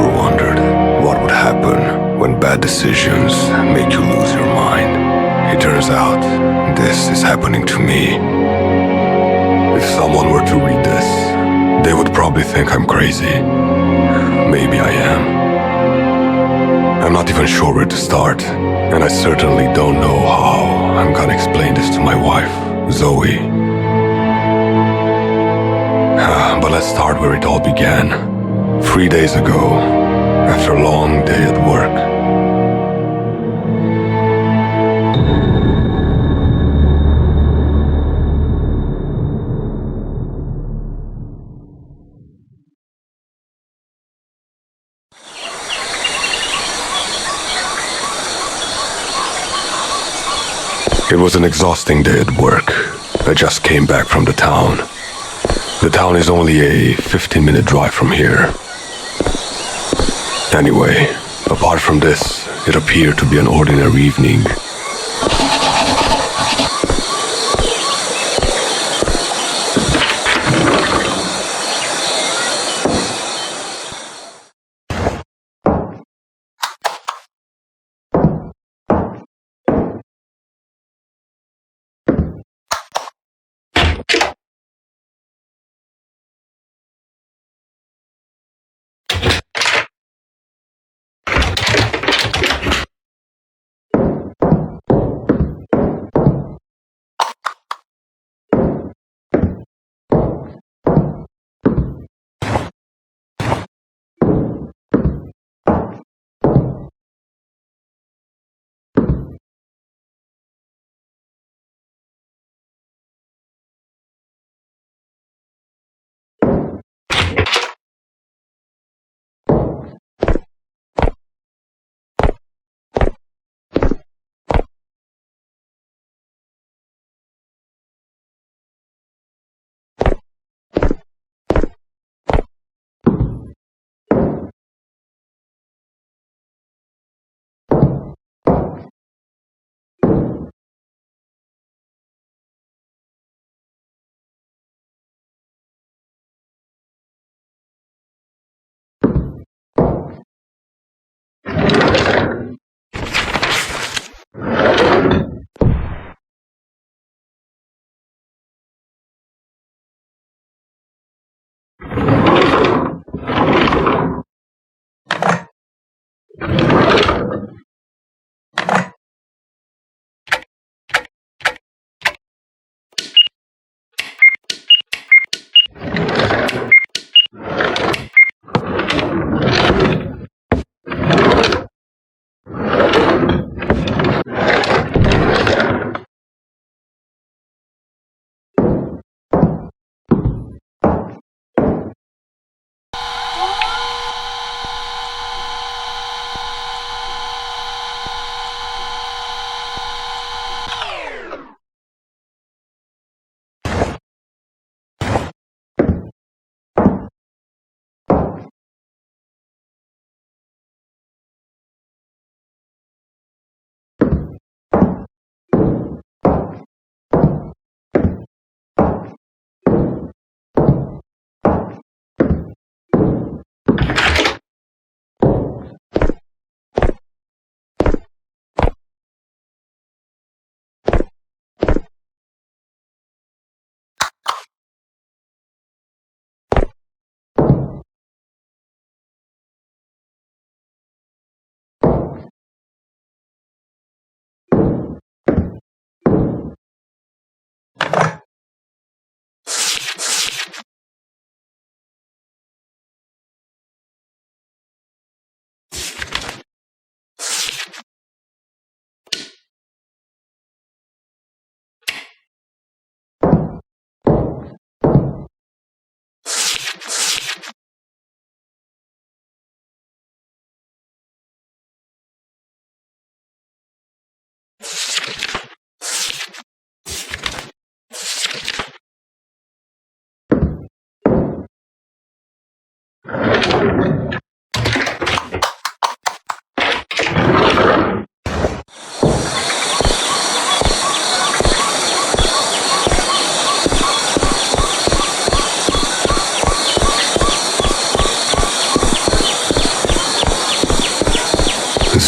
ever wondered what would happen when bad decisions make you lose your mind? It turns out this is happening to me. If someone were to read this, they would probably think I'm crazy. Maybe I am. I'm not even sure where to start, and I certainly don't know how I'm gonna explain this to my wife, Zoe. But let's start where it all began. 3 days ago, after a long day at work. It was an exhausting day at work. I just came back from the town. The town is only a 15-minute drive from here. Anyway, apart from this, it appeared to be an ordinary evening.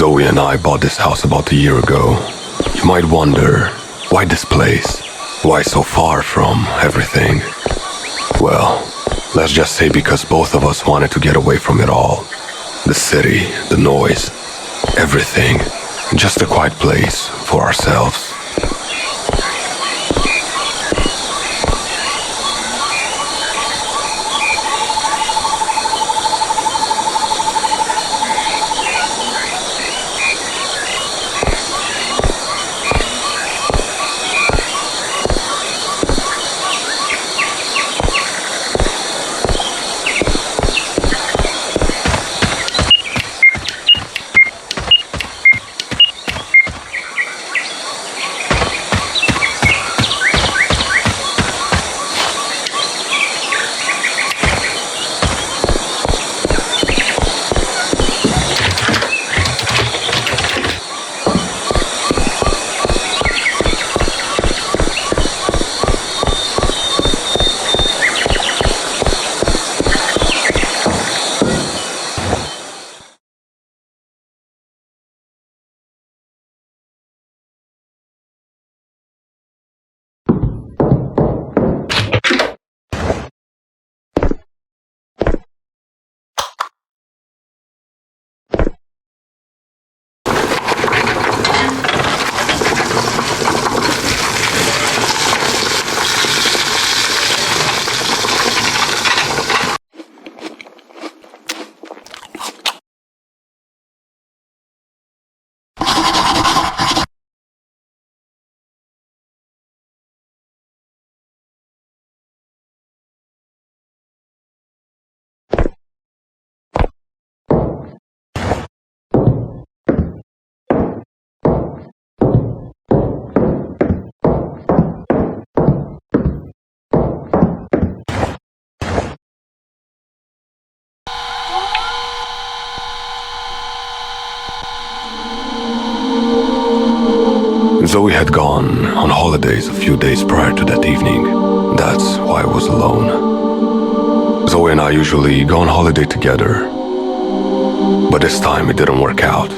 Zoe and I bought this house about a year ago. You might wonder, why this place? Why so far from everything? Well, let's just say because both of us wanted to get away from it all. The city, the noise, everything. Just a quiet place for ourselves. Zoe had gone on holidays a few days prior to that evening. That's why I was alone. Zoe and I usually go on holiday together. But this time it didn't work out,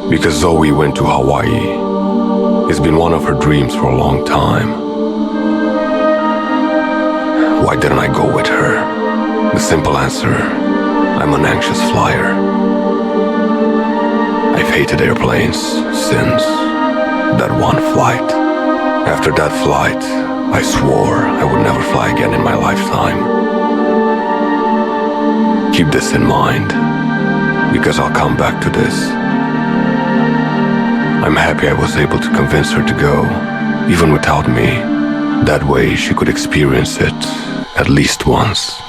because Zoe went to Hawaii. It's been one of her dreams for a long time. Why didn't I go with her? The simple answer, I'm an anxious flyer. I've hated airplanes since that one flight. After that flight, I swore I would never fly again in my lifetime. Keep this in mind, because I'll come back to this. I'm happy I was able to convince her to go, even without me. That way she could experience it at least once.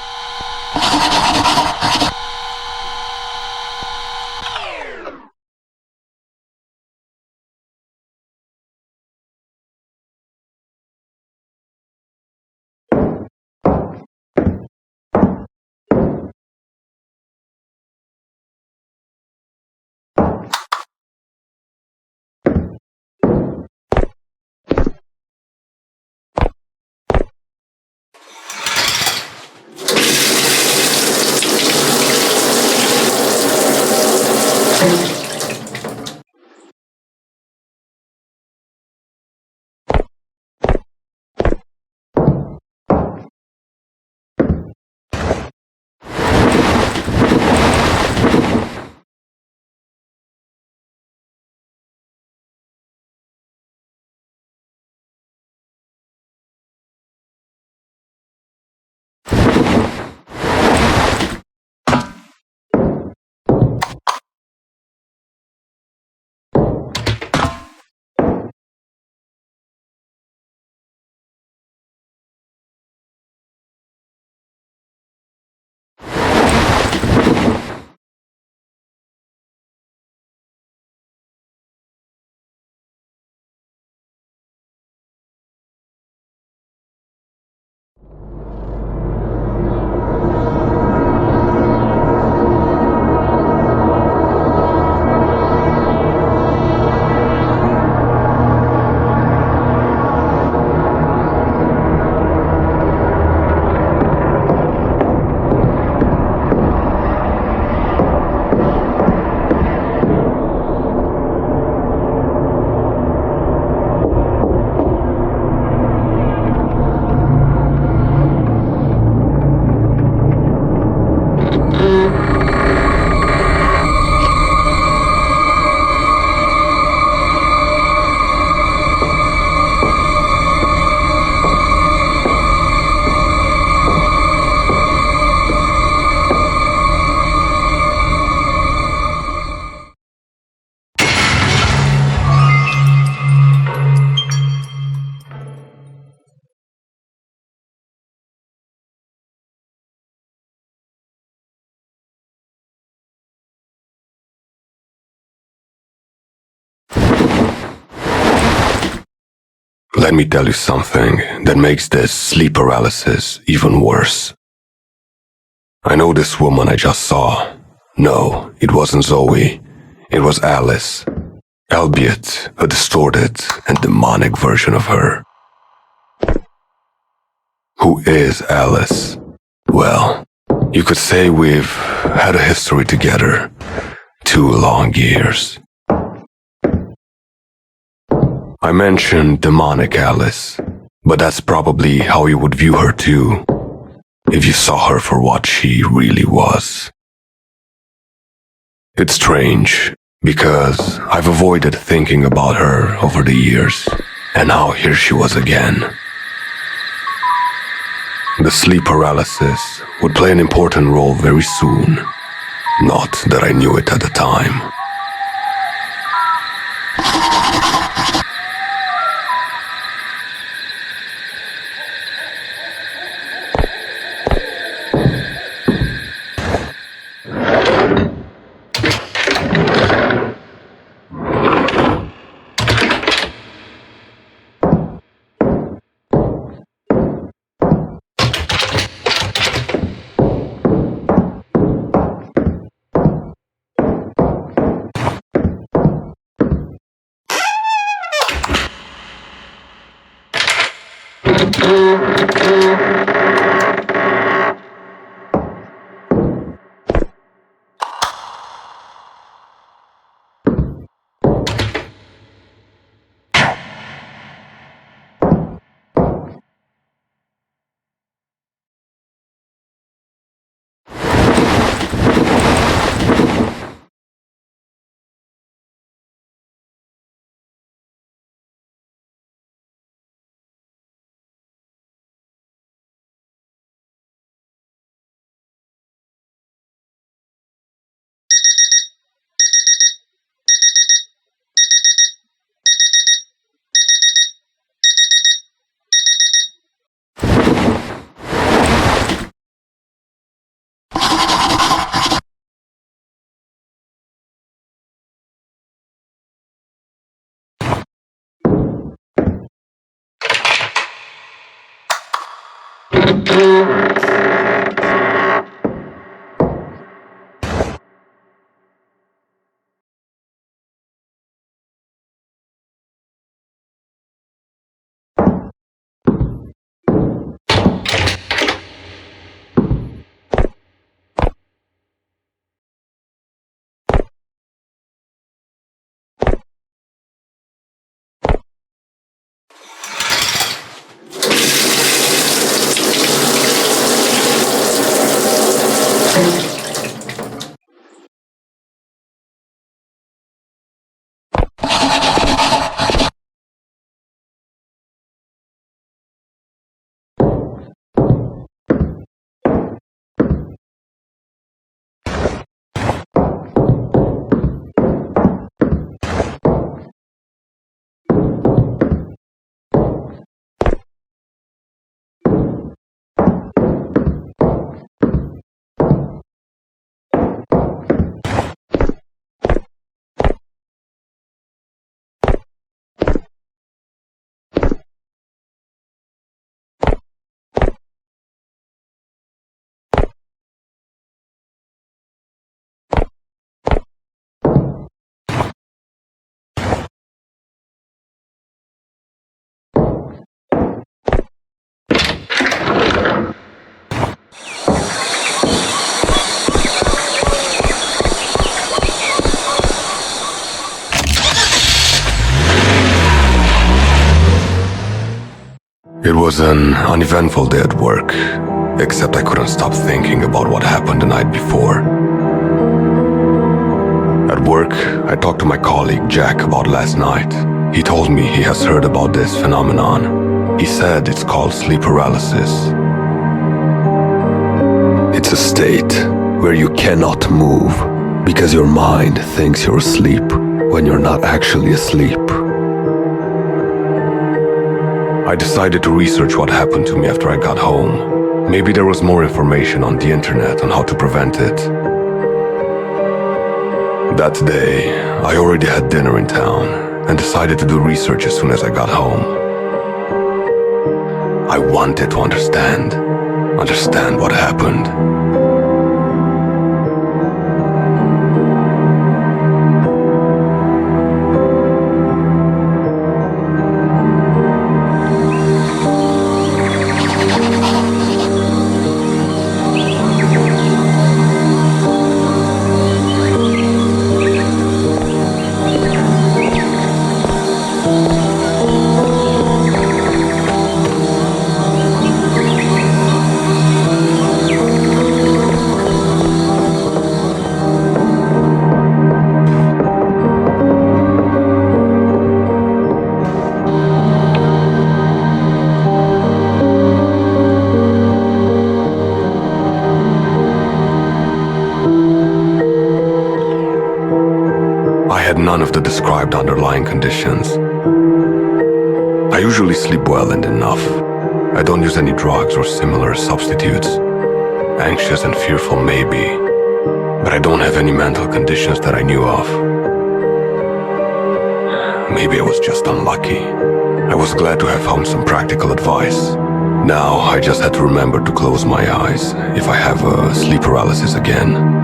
Let me tell you something that makes this sleep paralysis even worse. I know this woman I just saw. No, it wasn't Zoe. It was Alice. Albeit a distorted and demonic version of her. Who is Alice? Well, you could say we've had a history together. 2 long years. I mentioned demonic Alice, but that's probably how you would view her too, if you saw her for what she really was. It's strange, because I've avoided thinking about her over the years, and now here she was again. The sleep paralysis would play an important role very soon, not that I knew it at the time. It was an uneventful day at work, except I couldn't stop thinking about what happened the night before. At work, I talked to my colleague Jack about last night. He told me he has heard about this phenomenon. He said it's called sleep paralysis. It's a state where you cannot move because your mind thinks you're asleep when you're not actually asleep. I decided to research what happened to me after I got home. Maybe there was more information on the internet on how to prevent it. That day, I already had dinner in town and decided to do research as soon as I got home. I wanted to understand what happened. I had none of the described underlying conditions. I usually sleep well and enough. I don't use any drugs or similar substitutes. Anxious and fearful maybe, but I don't have any mental conditions that I knew of. Maybe I was just unlucky. I was glad to have found some practical advice. Now I just had to remember to close my eyes if I have sleep paralysis again.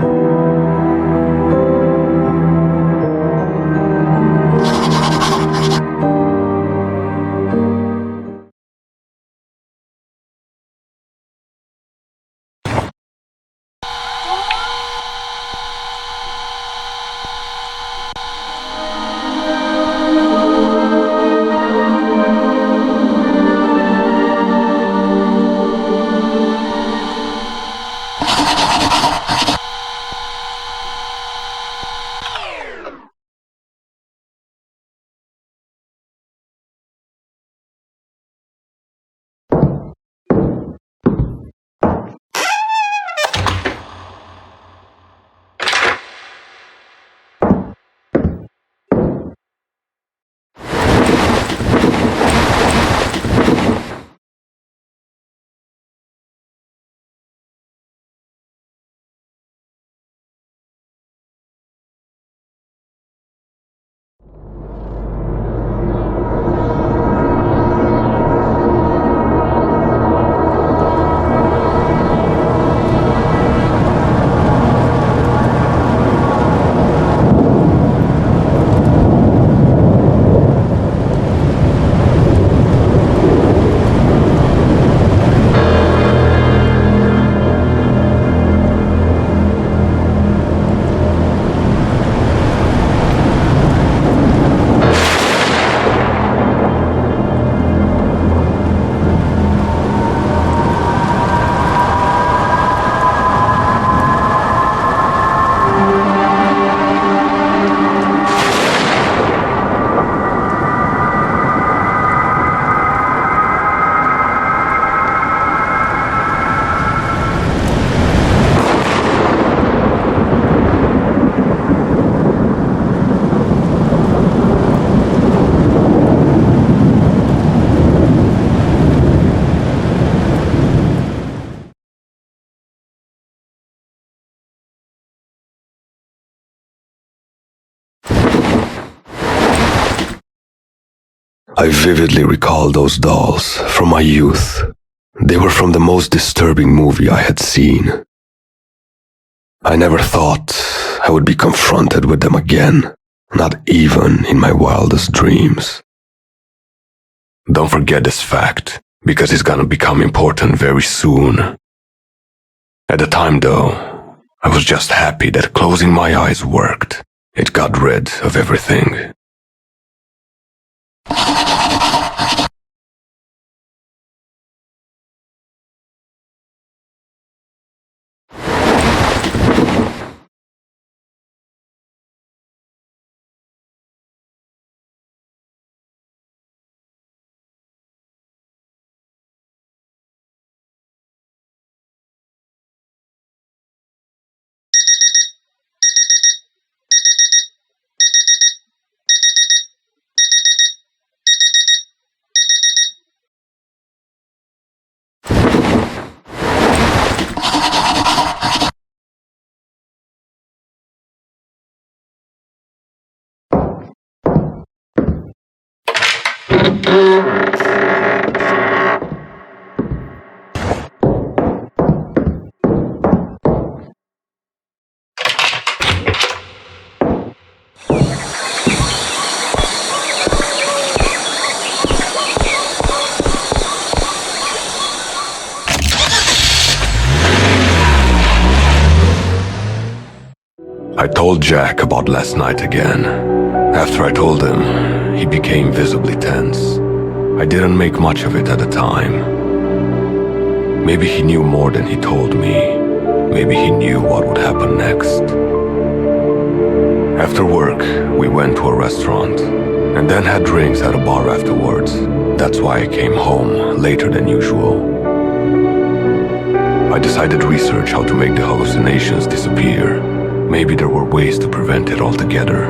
I vividly recall those dolls from my youth. They were from the most disturbing movie I had seen. I never thought I would be confronted with them again, not even in my wildest dreams. Don't forget this fact, because it's gonna become important very soon. At the time, though, I was just happy that closing my eyes worked. It got rid of everything. told Jack about last night again. After I told him, he became visibly tense. I didn't make much of it at the time. Maybe he knew more than he told me. Maybe he knew what would happen next. After work, we went to a restaurant, and then had drinks at a bar afterwards. That's why I came home later than usual. I decided to research how to make the hallucinations disappear. Maybe there were ways to prevent it altogether.